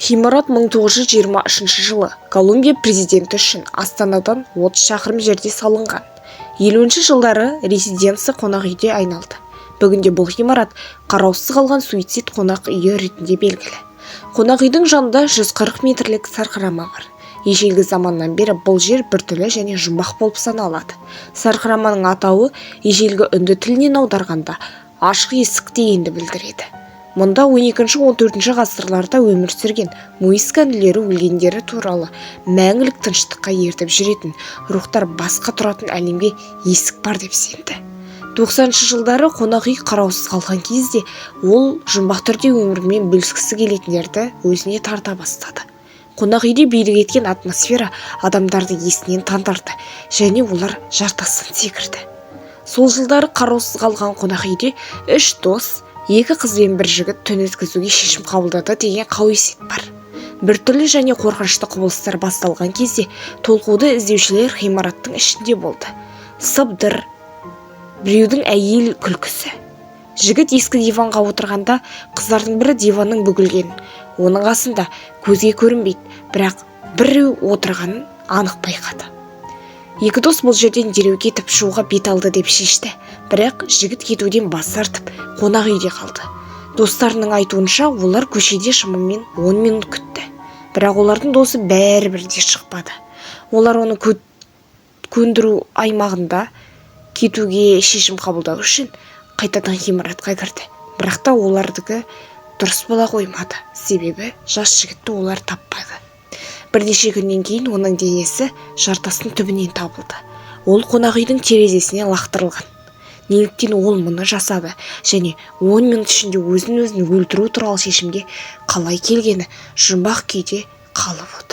Ғимарат 1923 жылы Колумбия президенті үшін Астанадан 30 шақырым жерде салынған. 50-ші жылдары резиденция қонақ үйде айналды. Бүгінде бұл ғимарат қараусыз қалған суицид қонақ үйі ретінде белгілі. Қонақ үйдің жанында 140 метрлік сарқырама бар. Ежелгі заманнан бері бұл жер біртүрлі және жұмбақ болып саналады. Сарқыраманың атауы ежелгі үнді тілінен аударғанда ашық есік дегенді білдіреді. Мұнда 12-14 ғасырларда өмір сүрген муйска үнділері өлгендері туралы мәңгілік тыныштыққа ертіп жүретін рухтар басқа тұратын әлемге есік бар деп сенді. 90-шы жылдары қонақ үй қараусыз қалған кезде ол жұмбақ түрде өмірмен бөліскісі келетіндерді өзіне тарта бастады. Қонақ үйде билік еткен атмосфера адамдарды есінен тандырды және олар жартастан секірді. Сол жылдары қараусыз қалған қонақ үйде 3 дос, 2 қыз бен 1 жігіт түн өткізуге шешім қабылдады деген қауесет бар. Біртүрлі және қорқынышты құбылыстар басталған кезде толқуды іздеушілер ғимараттың ішінде болды. Сыбдыр, біреудің әйел күлкісі. Жігіт ескі диванға отырғанда қыздардың бірі диванның бүгілгенін, оның қасында көзге көрінбейді, бірақ біреу отырғанын анық байқады. 2 дос бұл жерден дереу кетіп шығуға бет алды деп шешті, бірақ жігіт кетуден бас тартып қонақ үйде қалды. Достарының айтуынша олар көшеде шамамен 10 минут күтті, бірақ олардың досы бәрібір де шықпады. Олар оны көндіру аймағында кетуге шешім қабылдау үшін қайтадан ғимаратқа кірді, бірақ та олардікі дұрыс бола қоймады, себебі жас жігітті олар таппады. Бірнеше күннен кейін оның денесі жартастың түбінен табылды. Ол қонақ үйдің терезесіне лақтырылған. Неліктен ол мұны жасады және 10 минут ішінде өзін өлтіру туралы шешімге қалай келгені жұмбақ күйде қалып отыр.